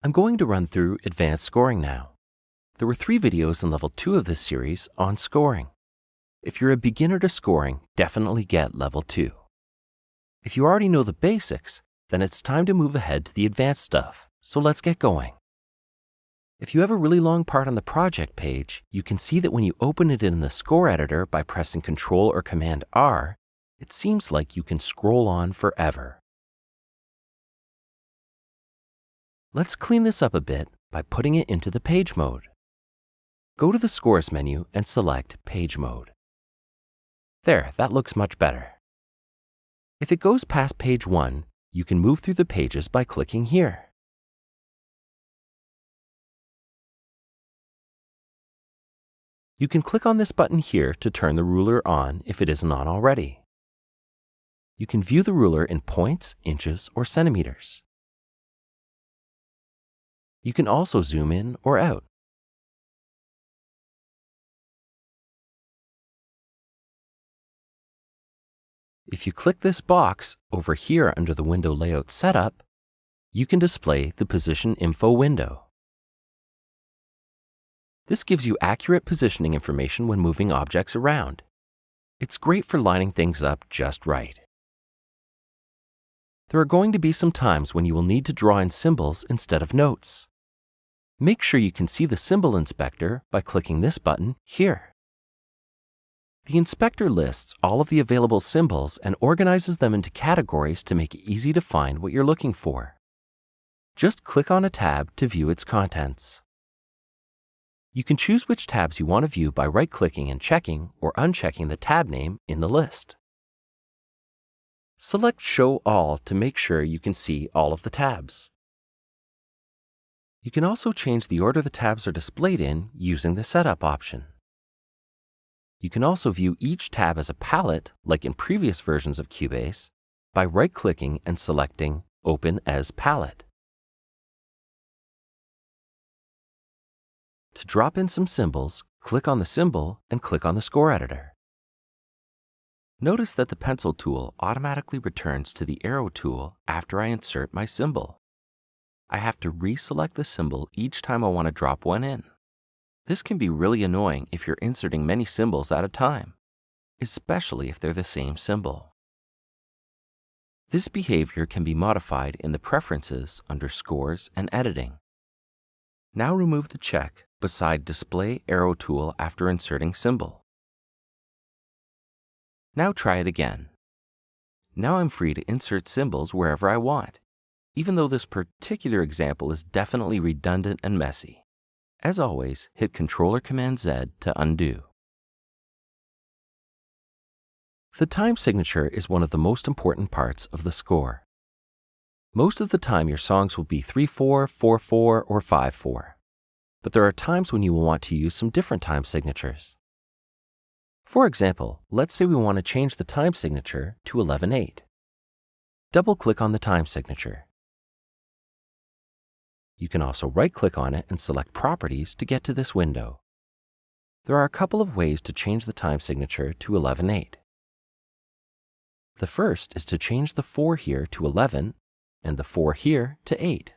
I'm going to run through advanced scoring now. There were 3 videos in level 2 of this series on scoring. If you're a beginner to scoring, definitely get level 2. If you already know the basics, then it's time to move ahead to the advanced stuff, so let's get going. If you have a really long part on the project page, you can see that when you open it in the score editor by pressing Ctrl or Command R, it seems like you can scroll on forever. Let's clean this up a bit by putting it into the page mode. Go to the Scores menu and select Page Mode. There, that looks much better. If it goes past page 1, you can move through the pages by clicking here. You can click on this button here to turn the ruler on if it isn't on already. You can view the ruler in points, inches, or centimeters. You can also zoom in or out. If you click this box over here under the Window Layout Setup, you can display the Position Info window. This gives you accurate positioning information when moving objects around. It's great for lining things up just right. There are going to be some times when you will need to draw in symbols instead of notes. Make sure you can see the symbol inspector by clicking this button here. The inspector lists all of the available symbols and organizes them into categories to make it easy to find what you're looking for. Just click on a tab to view its contents. You can choose which tabs you want to view by right-clicking and checking or unchecking the tab name in the list. Select Show All to make sure you can see all of the tabs. You can also change the order the tabs are displayed in using the Setup option. You can also view each tab as a palette, like in previous versions of Cubase, by right-clicking and selecting Open as Palette. To drop in some symbols, click on the symbol and click on the score editor. Notice that the pencil tool automatically returns to the arrow tool after I insert my symbol. I have to reselect the symbol each time I want to drop one in. This can be really annoying if you're inserting many symbols at a time, especially if they're the same symbol. This behavior can be modified in the Preferences under Scores and Editing. Now remove the check beside Display Arrow tool after inserting symbol. Now try it again. Now I'm free to insert symbols wherever I want, even though this particular example is definitely redundant and messy. As always, hit Ctrl or Command Z to undo. The time signature is one of the most important parts of the score. Most of the time your songs will be 3/4, 4/4, or 5/4. But there are times when you will want to use some different time signatures. For example, let's say we want to change the time signature to 11/8. Double-click on the time signature. You can also right-click on it and select Properties to get to this window. There are a couple of ways to change the time signature to 11/8. The first is to change the 4 here to 11 and the 4 here to 8.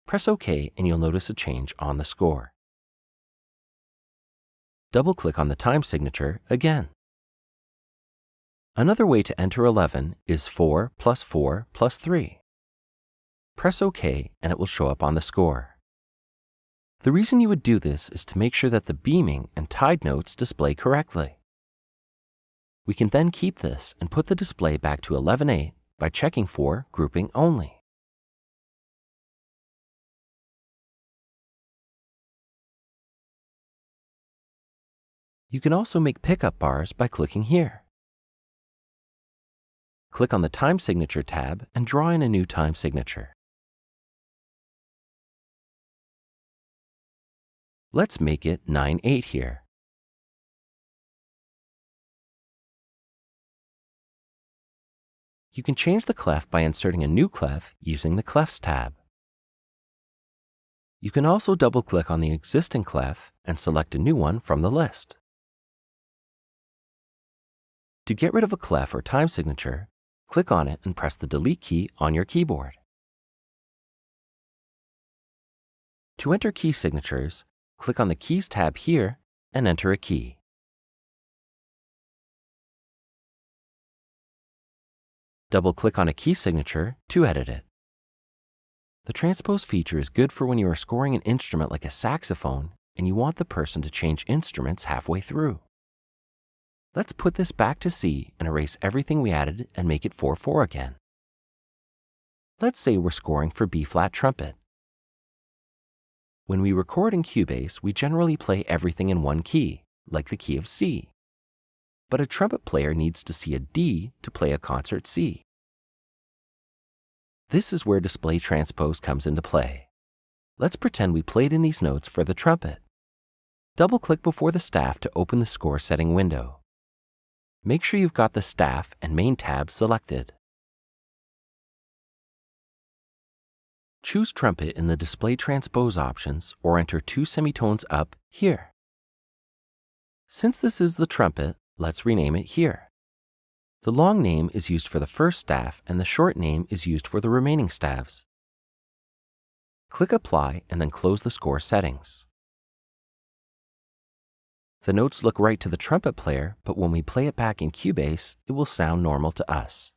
Press OK and you'll notice a change on the score. Double-click on the time signature again. Another way to enter 11 is 4 plus 4 plus 3. Press OK and it will show up on the score. The reason you would do this is to make sure that the beaming and tide notes display correctly. We can then keep this and put the display back to 11/8 by checking for Grouping Only. You can also make pickup bars by clicking here. Click on the Time Signature tab and draw in a new time signature. Let's make it 9/8 here. You can change the clef by inserting a new clef using the Clefs tab. You can also double-click on the existing clef and select a new one from the list. To get rid of a clef or time signature, click on it and press the Delete key on your keyboard. To enter key signatures, click on the Keys tab here and enter a key. Double-click on a key signature to edit it. The transpose feature is good for when you are scoring an instrument like a saxophone and you want the person to change instruments halfway through. Let's put this back to C and erase everything we added and make it 4/4 again. Let's say we're scoring for B-flat trumpet. When we record in Cubase, we generally play everything in one key, like the key of C. But a trumpet player needs to see a D to play a concert C. This is where display transpose comes into play. Let's pretend we played in these notes for the trumpet. Double-click before the staff to open the score setting window. Make sure you've got the staff and main tabs selected. Choose trumpet in the display transpose options or enter 2 semitones up here. Since this is the trumpet, let's rename it here. The long name is used for the first staff and the short name is used for the remaining staves. Click Apply and then close the score settings. The notes look right to the trumpet player, but when we play it back in Cubase, it will sound normal to us.